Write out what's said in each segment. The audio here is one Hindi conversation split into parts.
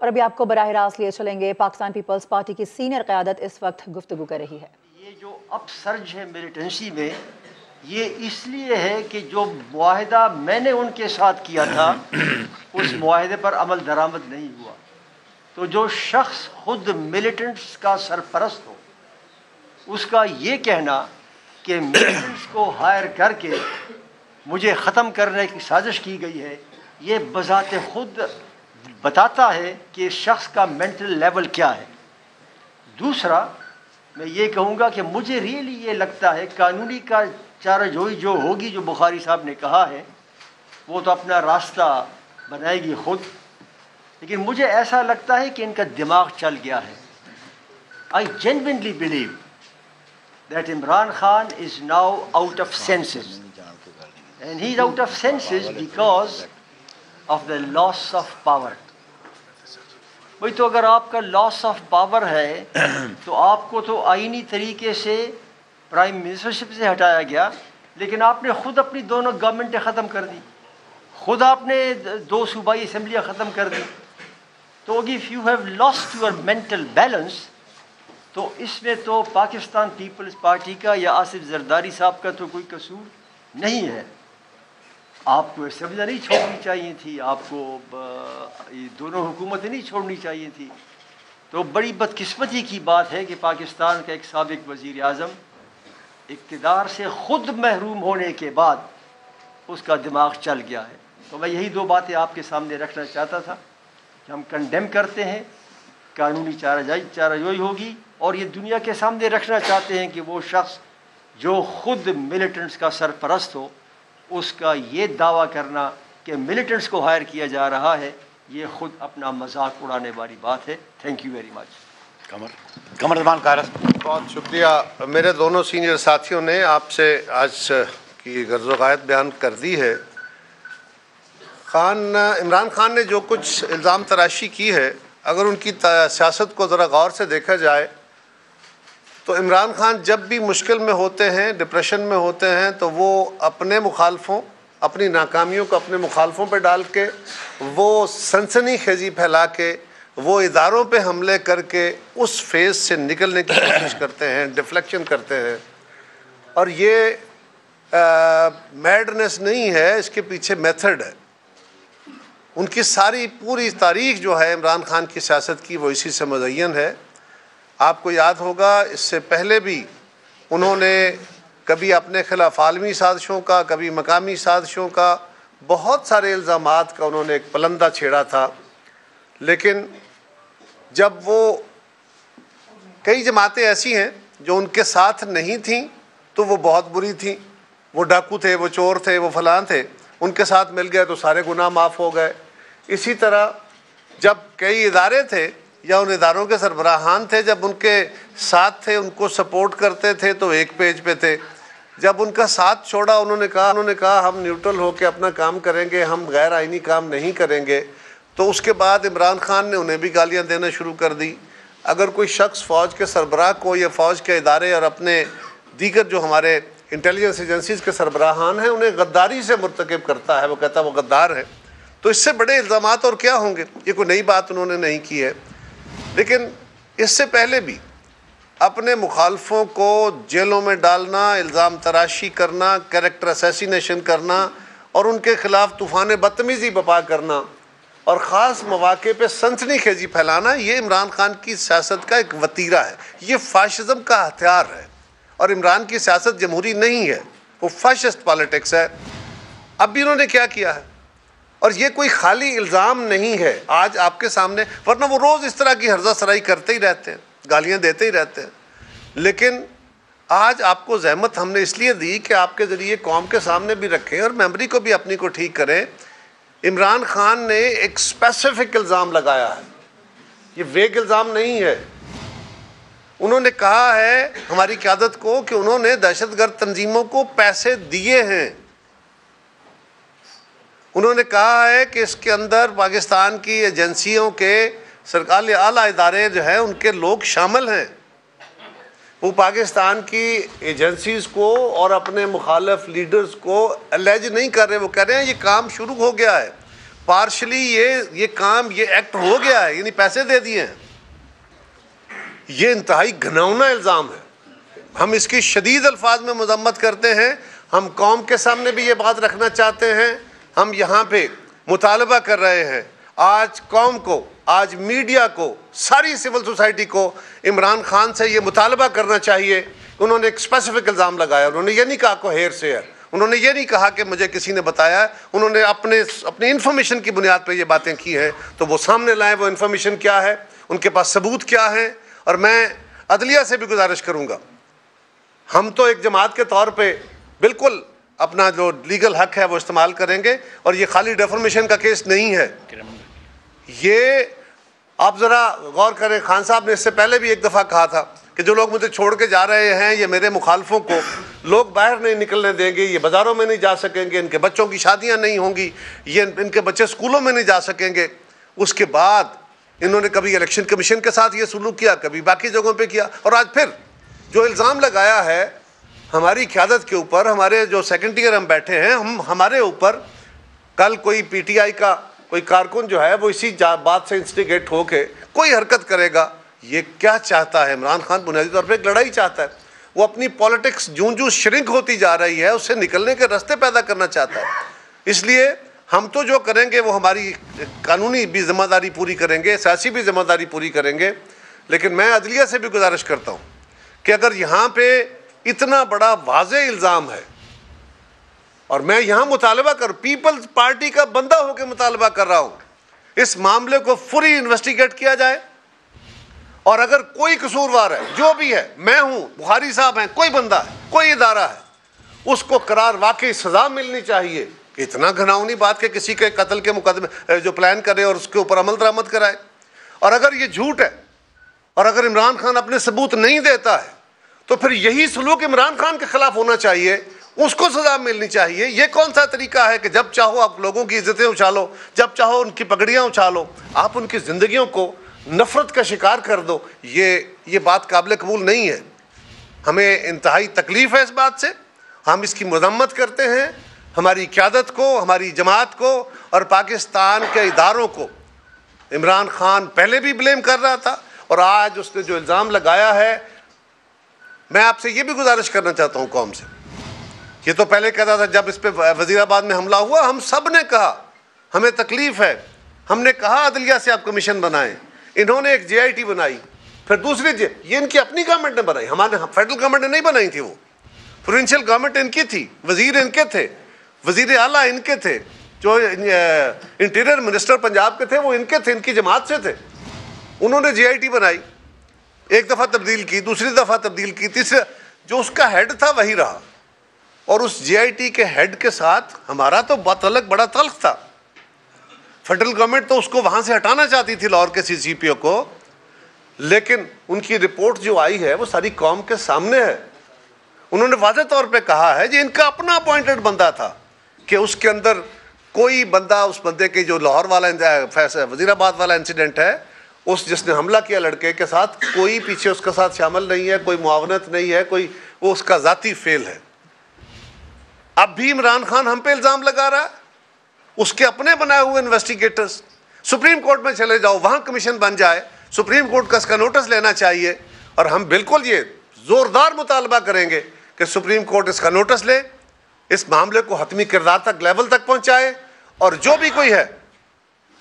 और अभी आपको बराह रास्त लिए चलेंगे, पाकिस्तान पीपल्स पार्टी की सीनियर क़यादत इस वक्त गुफ्तगू कर रही है। ये जो अपसर्ज है मिलिटेंसी में, ये इसलिए है कि जो मुआहदा मैंने उनके साथ किया था उस मुआहदे पर अमल दरामद नहीं हुआ। तो जो शख्स खुद मिलिटेंट्स का सरपरस्त हो, उसका ये कहना कि मिलिटेंट्स को हायर करके मुझे ख़त्म करने की साजिश की गई है, ये बज़ाते खुद बताता है कि शख्स का मेंटल लेवल क्या है। दूसरा, मैं ये कहूँगा कि मुझे रियली ये लगता है कानूनी का चाराजोई जो होगी, जो बुखारी साहब ने कहा है, वो तो अपना रास्ता बनाएगी खुद, लेकिन मुझे ऐसा लगता है कि इनका दिमाग चल गया है। I genuinely believe that Imran Khan is now out of senses, and he is out of senses because of the loss of power. भाई, तो अगर आपका लॉस ऑफ पावर है तो आपको तो आईनी तरीके से प्राइम मिनिस्टरशिप से हटाया गया, लेकिन आपने खुद अपनी दोनों गवर्नमेंटें ख़त्म कर दी, खुद आपने 2 सूबाई असम्बलियाँ ख़त्म कर दी। तो if you have lost your mental balance, तो इसमें तो पाकिस्तान पीपल्स पार्टी का या आसिफ जरदारी साहब का तो कोई कसूर नहीं है। आपको असम्बलियाँ नहीं छोड़नी चाहिए थी, आपको ये दोनों हुकूमतें नहीं छोड़नी चाहिए थी। तो बड़ी बदकिस्मती की बात है कि पाकिस्तान का एक साबिक वज़ीर आज़म इक़्तिदार से ख़ुद महरूम होने के बाद उसका दिमाग चल गया है। तो मैं यही 2 बातें आपके सामने रखना चाहता था कि हम कंडेम करते हैं, कानूनी चाराजोई होगी, और ये दुनिया के सामने रखना चाहते हैं कि वो शख्स जो ख़ुद मिलिटेंट्स का सरपरस्त हो, उसका ये दावा करना कि मिलिटेंट्स को हायर किया जा रहा है, ये ख़ुद अपना मजाक उड़ाने वाली बात है। Thank you very much. Qamar Zaman cars, बहुत शुक्रिया। मेरे दोनों सीनियर साथियों ने आपसे आज की गर्ज़-ओ-ग़ायत बयान कर दी है। इमरान खान ने जो कुछ इल्ज़ाम तराशी की है, अगर उनकी सियासत को ज़रा गौर से देखा जाए तो इमरान खान जब भी मुश्किल में होते हैं, डिप्रेशन में होते हैं, तो वो अपने मुखालफों, अपनी नाकामियों को अपने मुखालफों पर डाल के, वो सनसनीखेज़ी फैला के, वो इदारों पे हमले करके उस फेज़ से निकलने की कोशिश करते हैं, डिफ्लेक्शन करते हैं। और ये मैडनेस नहीं है, इसके पीछे मेथड है। उनकी सारी पूरी तारीख जो है इमरान खान की सियासत की, वो इसी से मुज़य्यन है। आपको याद होगा, इससे पहले भी उन्होंने कभी अपने खिलाफ आलमी साजिशों का, कभी मकामी साजिशों का, बहुत सारे इल्ज़ामात का उन्होंने एक पलंदा छेड़ा था। लेकिन जब वो, कई जमातें ऐसी हैं जो उनके साथ नहीं थीं तो वो बहुत बुरी थीं, वो डाकू थे, वो चोर थे, वो फलां थे, उनके साथ मिल गए तो सारे गुनाह माफ़ हो गए। इसी तरह जब कई इदारे थे या उन इदारों के सरबराहान थे, जब उनके साथ थे, उनको सपोर्ट करते थे तो एक पेज पे थे। जब उनका साथ छोड़ा, उन्होंने कहा हम न्यूट्रल होकर अपना काम करेंगे, हम गैर आइनी काम नहीं करेंगे, तो उसके बाद इमरान खान ने उन्हें भी गालियां देना शुरू कर दी। अगर कोई शख्स फ़ौज के सरबराह को या फ़ौज के इदारे और अपने दीगर जो हमारे इंटेलिजेंस एजेंसीज़ के सरबराहान हैं उन्हें गद्दारी से मुर्तकब करता है, वो कहता है वो गद्दार है, तो इससे बड़े इल्ज़ामात और क्या होंगे। ये कोई नई बात उन्होंने नहीं की है। लेकिन इससे पहले भी अपने मुखालफों को जेलों में डालना, इल्ज़ाम तराशी करना, कैरेक्टर असैसिनेशन करना और उनके ख़िलाफ़ तूफ़ान बदतमीज़ी बपा करना और ख़ास मौक़े पे सनसनीखेज़ी फैलाना, ये इमरान खान की सियासत का एक वतीरा है। ये फ़ाशिज़म का हथियार है और इमरान की सियासत जमहूरी नहीं है, वो फ़ाशिस्ट पॉलिटिक्स है। अब भी उन्होंने क्या किया है, और ये कोई खाली इल्ज़ाम नहीं है आज आपके सामने, वरना वो रोज़ इस तरह की हर्जा सराई करते ही रहते हैं, गालियाँ देते ही रहते हैं। लेकिन आज आपको ज़हमत हमने इसलिए दी कि आपके ज़रिए कौम के सामने भी रखें और मेमोरी को भी अपनी को ठीक करें। इमरान खान ने एक स्पेसिफिक इल्ज़ाम लगाया है, ये वेग इल्ज़ाम नहीं है। उन्होंने कहा है हमारी क़यादत को कि उन्होंने दहशतगर्द तंजीमों को पैसे दिए हैं। उन्होंने कहा है कि इसके अंदर पाकिस्तान की एजेंसियों के सरकारी आला इदारे जो हैं उनके लोग शामिल हैं। वो पाकिस्तान की एजेंसीज़ को और अपने मुखालिफ लीडर्स को एलेज नहीं कर रहे, वो कह रहे हैं ये काम शुरू हो गया है। पार्शली ये काम, ये एक्ट हो गया है, यानी पैसे दे दिए हैं। ये इंतहाई घिनौना इल्ज़ाम है। हम इसकी शदीद अल्फाज में मजम्मत करते हैं। हम कौम के सामने भी ये बात रखना चाहते हैं। हम यहाँ पे मुतालबा कर रहे हैं, आज कौम को, आज मीडिया को, सारी सिविल सोसाइटी को इमरान खान से ये मुतालबा करना चाहिए। उन्होंने एक स्पेसिफिक इल्ज़ाम लगाया। उन्होंने ये नहीं कहा को हेर से है, उन्होंने ये नहीं कहा कि मुझे किसी ने बताया। उन्होंने अपनी इन्फॉर्मेशन की बुनियाद पर ये बातें की हैं, तो वो सामने लाएं। वो इन्फॉर्मेशन क्या है, उनके पास सबूत क्या है। और मैं अदलिया से भी गुजारिश करूँगा, हम तो एक जमात के तौर पे बिल्कुल अपना जो लीगल हक है वो इस्तेमाल करेंगे। और ये खाली डेफॉर्मेशन का केस नहीं है। ये आप ज़रा गौर करें, खान साहब ने इससे पहले भी एक दफ़ा कहा था कि जो लोग मुझे छोड़ के जा रहे हैं, ये मेरे मुखालफों को लोग बाहर नहीं निकलने देंगे, ये बाज़ारों में नहीं जा सकेंगे, इनके बच्चों की शादियां नहीं होंगी, ये इनके बच्चे स्कूलों में नहीं जा सकेंगे। उसके बाद इन्होंने कभी इलेक्शन कमीशन के साथ ये सलूक किया, कभी बाकी जगहों पे किया। और आज फिर जो इल्ज़ाम लगाया है हमारी क़यादत के ऊपर, हमारे जो सेकेंड ईयर हम बैठे हैं, हमारे ऊपर, कल कोई PTI का कोई कारकुन जो है वो इसी बात से इंस्टिगेट होके कोई हरकत करेगा। ये क्या चाहता है इमरान खान? बुनियादी तौर पे एक लड़ाई चाहता है। वो अपनी पॉलिटिक्स जूं श्रिंक होती जा रही है, उससे निकलने के रास्ते पैदा करना चाहता है। इसलिए हम तो जो करेंगे वो हमारी कानूनी भी जिम्मेदारी पूरी करेंगे, सियासी भी जिम्मेदारी पूरी करेंगे। लेकिन मैं अदलिया से भी गुजारिश करता हूँ कि अगर यहाँ पे इतना बड़ा वाज़ेह इल्ज़ाम है, और मैं यहाँ मुतालबा कर, पीपल्स पार्टी का बंदा होकर मुतालबा कर रहा हूँ, इस मामले को फुली इन्वेस्टिगेट किया जाए। और अगर कोई कसूरवार है, जो भी है, मैं हूँ, बुखारी साहब हैं, कोई बंदा है, कोई इदारा है, उसको करार वाकई सज़ा मिलनी चाहिए। इतना घिनौनी बात कि किसी के कत्ल के मुकदमे जो प्लान करे और उसके ऊपर अमल दरामद कराए। और अगर ये झूठ है, और अगर इमरान खान अपने सबूत नहीं देता है, तो फिर यही सलूक इमरान खान के खिलाफ होना चाहिए, उसको सजा मिलनी चाहिए। ये कौन सा तरीका है कि जब चाहो आप लोगों की इज्जतें उछालो, जब चाहो उनकी पगड़ियाँ उछालो, आप उनकी ज़िंदगियों को नफ़रत का शिकार कर दो? ये बात काबिल कबूल नहीं है। हमें इंतहाई तकलीफ़ है इस बात से, हम इसकी मज़म्मत करते हैं। हमारी क़यादत को, हमारी जमात को और पाकिस्तान के इदारों को इमरान खान पहले भी ब्लेम कर रहा था, और आज उसने जो इल्ज़ाम लगाया है, मैं आपसे ये भी गुजारिश करना चाहता हूँ कौम से। ये तो पहले कहता था, जब इस पर वज़ीराबाद में हमला हुआ, हम सब ने कहा हमें तकलीफ़ है, हमने कहा अदलिया से आप कमीशन बनाएं। इन्होंने एक JIT बनाई, फिर दूसरी ये इनकी अपनी गवर्नमेंट ने बनाई, हमारे फेडरल गवर्नमेंट ने नहीं बनाई थी। वो प्रोविंशियल गवर्नमेंट इनकी थी, वज़ीर इनके थे, वज़ीर आला इनके थे, जो इंटीरियर मिनिस्टर पंजाब के थे वो इनके थे, इनकी जमात से थे। उन्होंने JIT बनाई, एक दफ़ा तब्दील की, दूसरी दफ़ा तब्दील की, तीसरे, जो उसका हेड था वही रहा। और उस JIT के हेड के साथ हमारा तो बात अलग, बड़ा तल्ख था। फेडरल गवर्नमेंट तो उसको वहाँ से हटाना चाहती थी, लाहौर के CCPO को, लेकिन उनकी रिपोर्ट जो आई है वो सारी कौम के सामने है। उन्होंने वाज़ेह तौर पे कहा है कि इनका अपना अपॉइंटेड बंदा था, कि उसके अंदर कोई बंदा, उस बंदे के जो लाहौर वाला वज़ीराबाद वाला इंसिडेंट है, उस जिसने हमला किया लड़के के साथ, कोई पीछे उसके साथ शामिल नहीं है, कोई मुआवनत नहीं है, कोई, वो उसका ज़ाती फेल है। अब भी इमरान खान हम पे इल्ज़ाम लगा रहा है, उसके अपने बनाए हुए इन्वेस्टिगेटर्स। सुप्रीम कोर्ट में चले जाओ, वहाँ कमीशन बन जाए, सुप्रीम कोर्ट का इसका नोटिस लेना चाहिए। और हम बिल्कुल ये ज़ोरदार मुतालबा करेंगे कि सुप्रीम कोर्ट इसका नोटिस ले, इस मामले को हतमी किरदार तक, लेवल तक पहुँचाए, और जो भी कोई है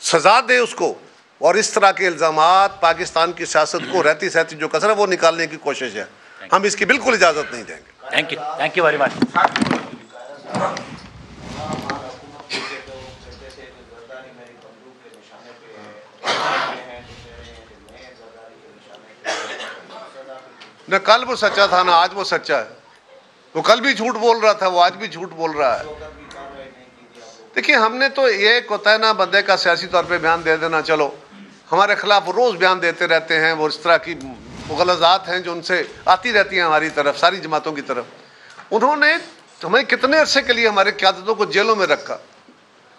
सज़ा दे उसको। और इस तरह के इल्ज़ामात पाकिस्तान की सियासत को रहती सहती जो कसर है वो निकालने की कोशिश है, हम इसकी बिल्कुल इजाज़त नहीं देंगे। Thank you very much. न कल वो सच्चा था, ना आज वो सच्चा है। वो कल भी झूठ बोल रहा था, वो आज भी झूठ बोल रहा है। देखिए, हमने तो ये होता है ना, बंदे का सियासी तौर पे बयान दे देना, चलो हमारे खिलाफ रोज़ बयान देते रहते हैं, वो इस तरह की मुग़लज़ात हैं जो उनसे आती रहती हैं हमारी तरफ, सारी जमातों की तरफ। उन्होंने हमें कितने अरसे के लिए हमारे क़यादतों को जेलों में रखा,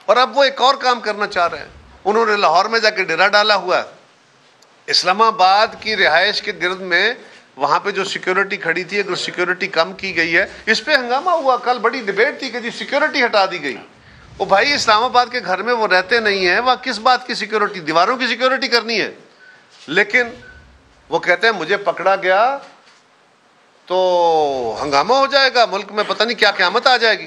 और अब वो एक और काम करना चाह रहे हैं। उन्होंने लाहौर में जाके डेरा डाला हुआ है, इस्लामाबाद की रिहाइश के गिर्द में, वहाँ पे जो सिक्योरिटी खड़ी थी, अगर सिक्योरिटी कम की गई है, इस पर हंगामा हुआ। कल बड़ी डिबेट थी कि जी सिक्योरिटी हटा दी गई। वो भाई इस्लामाबाद के घर में वो रहते नहीं हैं, वह किस बात की सिक्योरिटी, दीवारों की सिक्योरिटी करनी है। लेकिन वो कहते हैं मुझे पकड़ा गया तो हंगामा हो जाएगा, मुल्क में पता नहीं क्या क़यामत आ जाएगी।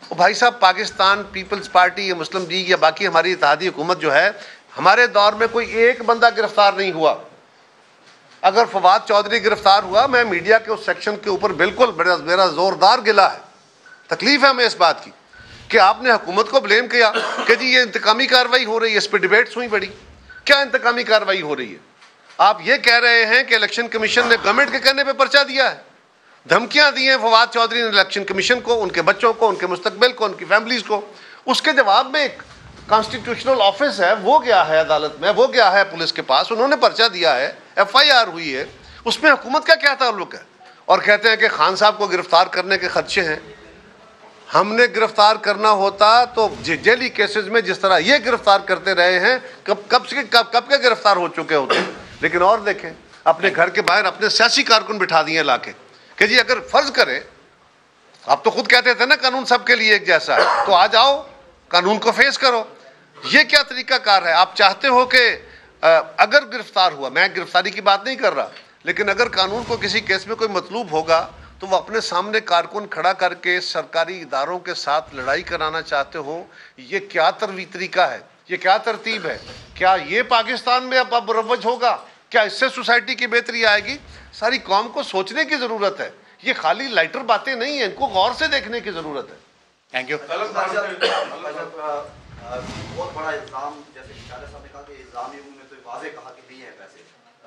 वो भाई साहब, पाकिस्तान पीपल्स पार्टी या मुस्लिम लीग या बाकी हमारी इत्तेहादी हुकूमत जो है, हमारे दौर में कोई एक बंदा गिरफ्तार नहीं हुआ। अगर फवाद चौधरी गिरफ्तार हुआ, मैं मीडिया के उस सेक्शन के ऊपर बिल्कुल मेरा जोरदार गिला है, तकलीफ है हमें इस बात की कि आपने हुकूमत को ब्लेम किया कि जी ये इंतकामी कार्रवाई हो रही है। इस पर डिबेट्स हुई बड़ी, क्या इंतकामी कार्रवाई हो रही है? आप ये कह रहे हैं कि इलेक्शन कमीशन ने गवर्नमेंट के कहने पे पर्चा दिया है, धमकियां दी हैं फवाद चौधरी ने इलेक्शन कमीशन को, उनके बच्चों को, उनके मुस्तकबिल को, उनकी फैमिलीज को। उसके जवाब में एक कॉन्स्टिट्यूशनल ऑफिस है, वो गया है अदालत में, वो गया है पुलिस के पास, उन्होंने पर्चा दिया है, FIR हुई है, उसमें हुकूमत का क्या ताल्लुक है? और कहते हैं कि खान साहब को गिरफ्तार करने के खदशे हैं। हमने गिरफ्तार करना होता तो जेली केसेस में जिस तरह ये गिरफ्तार करते रहे हैं, कब के गिरफ्तार हो चुके होते। लेकिन और देखें, अपने घर के बाहर अपने सियासी कारकुन बिठा दिए लाके कि जी अगर फर्ज करें, आप तो खुद कहते थे ना कानून सबके लिए एक जैसा है, तो आ जाओ कानून को फेस करो। ये क्या तरीकाकार है? आप चाहते हो कि अगर गिरफ्तार हुआ, मैं गिरफ्तारी की बात नहीं कर रहा, लेकिन अगर कानून को किसी केस में कोई मतलूब होगा तो वो अपने सामने कारकुन खड़ा करके सरकारी इदारों के साथ लड़ाई कराना चाहते हो। ये क्या तरीका है? ये क्या तरतीब है? क्या ये पाकिस्तान में अब मुरव्वज होगा? क्या इससे सोसाइटी की बेहतरी आएगी? सारी कौम को सोचने की ज़रूरत है, ये खाली लाइटर बातें नहीं है, इनको गौर से देखने की ज़रूरत है। Thank you. बहुत बड़ा इल्ज़ाम, जैसे साहब ने कहा कि इल्ज़ामी ने तो वाज़े कहा कि दिए हैं पैसे।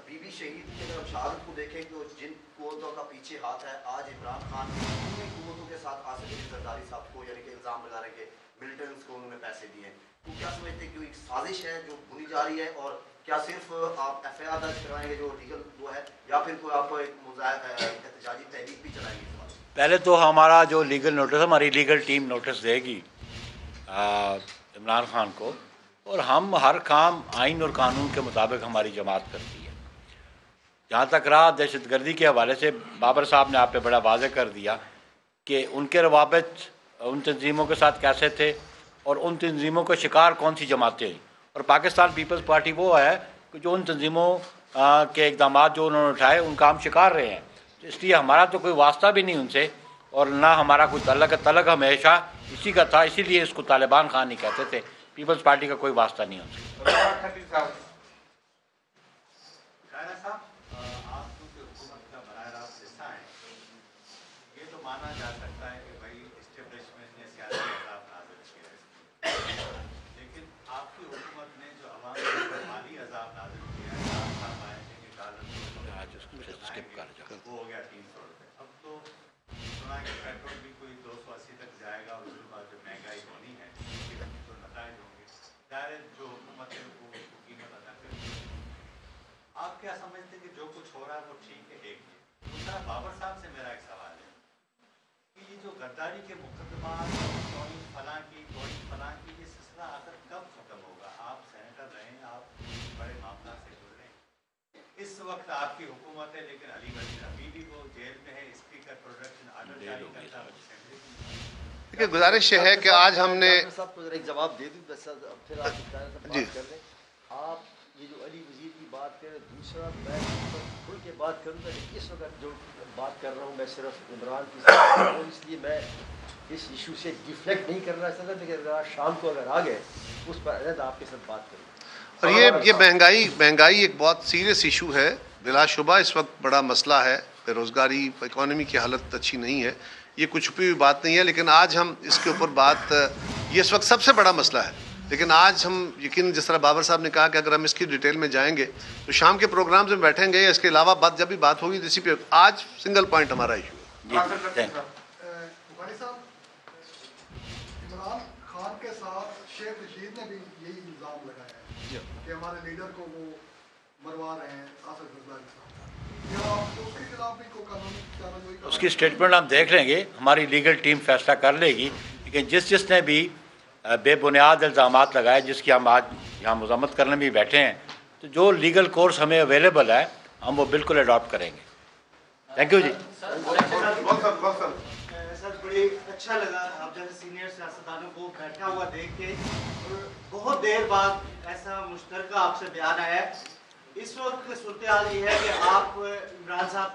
बीबी शहीद की अगर हम शहादत को देखें कि जिन कुव्वतों का पीछे हाथ है, आज इमरान खान पूरी कुव्वतों के साथ आसिफ अली जरदारी साहब को यानी कि इल्ज़ाम लगा रहे हैं कि मिलिटेंट्स को उन्होंने पैसे दिए। तो क्या समझते हैं कि एक साजिश है जो बुनी जा रही है, और क्या सिर्फ आप FIR दर्ज करवाएंगे जो लीगल वो है, या फिर कोई आप एहतजाजी तहरीक भी चलाएंगे? पहले तो हमारा जो लीगल नोटिस, हमारी लीगल टीम नोटिस देगी इमरान खान को, और हम हर काम आइन और कानून के मुताबिक हमारी जमात करती है। जहाँ तक रहा दहशतगर्दी के हवाले से, बाबर साहब ने आप पे बड़ा वाज़े कर दिया कि उनके रवाबित उन तंजीमों के साथ कैसे थे और उन तंजीमों का शिकार कौन सी जमातें हुई। और पाकिस्तान पीपल्स पार्टी वो है कि जो उन तंजीमों के इक़दाम जो उन्होंने उठाए उनका हम शिकार रहे हैं। तो इसलिए हमारा तो कोई वास्ता भी नहीं उनसे, और ना हमारा कोई तलक हमेशा इसी का था, इसीलिए इसको तालिबान खान नहीं कहते थे। पीपल्स पार्टी का कोई वास्ता नहीं उनसे। आप क्या समझते हैं कि जो कुछ हो रहा है वो ठीक है? एक दूसरा, बाबर साहब से मेरा एक सवाल है कि ये जो गद्दारी के मुकदमा फलां की ये सिलसिला आखिर कब खत्म होगा? आप सेनेटर रहे हैं, आप बड़े मामला से जुड़ रहे हैं। इस वक्त आपकी हुकूमत है, लेकिन अली वजीर अभी भी वो जेल में है, स्पीकर प्रोडक्शन आर्डर जारी करता है। देखिए, गुजारिश है कि आज हमने एक जवाब दे दूँ, फिर आप कर लें। आप ये जो अली वजीर की बात करें, दूसरा मैं खुल के बात करूँगा कि इस वक्त जो बात कर रहा हूँ मैं सिर्फ इमरान की, और इसलिए मैं इस इशू से डिफ्लेक्ट नहीं करना चाहता, लेकिन अगर आज शाम को अगर आ गए उस पर अलग आपके साथ बात करूँ। और ये महंगाई एक बहुत सीरियस इशू है, बिलाशुबा इस वक्त बड़ा मसला है। बेरोज़गारी, इकॉनमी की हालत अच्छी नहीं है, ये कुछ छुपी हुई बात नहीं है, लेकिन आज हम इसके ऊपर बात, ये इस वक्त सबसे बड़ा मसला है। लेकिन आज हम यकीन, जिस तरह बाबर साहब ने कहा कि अगर हम इसकी डिटेल में जाएंगे तो शाम के प्रोग्राम्स में बैठेंगे, या इसके अलावा जब भी बात होगी तो इसी पे आज सिंगल पॉइंट हमारा इशू है। इमरान खान के साथ शेख रशीद ने भी यही इल्ज़ाम लगाया है कि हमारे लीडर को वो मरवा रहे हैं, आसिफ जरदारी साहब। उसके खिलाफ भी कोई कानूनी, उसकी स्टेटमेंट हम देख लेंगे, हमारी लीगल टीम फैसला कर लेगी। लेकिन जिसने भी बेबुनियाद इल्ज़ामात लगाए, जिसकी हम आज यहाँ मज़म्मत करने भी बैठे हैं, तो जो लीगल कोर्स हमें अवेलेबल है हम वो बिल्कुल अडॉप्ट करेंगे। Thank you ji. सर, बड़ी अच्छा लगा आप जैसे सीनियर सियासतदानों को बैठा हुआ देख के, और बहुत देर बाद ऐसा मुश्तरका आपसे बयान आया है। इस वक्त सूरत हाल ये है कि आप इमरान साहब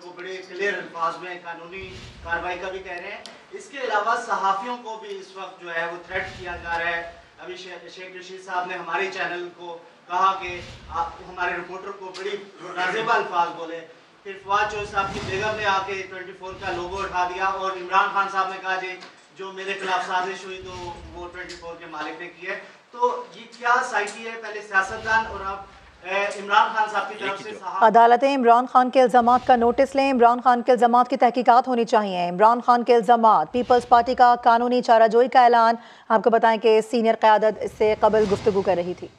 को बड़े क्लियर अल्फाज में कानूनी कार्रवाई का भी कह रहे हैं, इसके अलावा सहाफ़ियों को भी इस वक्त जो है वो थ्रेट किया जा रहा है। अभी शेख रशीद साहब ने हमारे चैनल को कहा कि आप हमारे रिपोर्टर को बड़ी नाज़ेबा अल्फाज बोले, फिर फवाद चौधरी साहब की बेगम ने आके 24 का लोगो उठा दिया, और इमरान खान साहब ने कहा जी जो मेरे खिलाफ साजिश हुई तो वो 24 के मालिक ने की है। तो ये क्या साइकी है, पहले सियासतदान और अब इमरान खान साहब की तरफ से अदालतें इमरान खान के इल्ज़ामात का नोटिस लें। इमरान खान के इल्ज़ामात की तहकीकात होनी चाहिए। इमरान खान के इल्ज़ामात, पीपल्स पार्टी का कानूनी चाराजोई का ऐलान। आपको बताएं कि सीनियर क़यादत इससे कबल गुफ्तगू कर रही थी।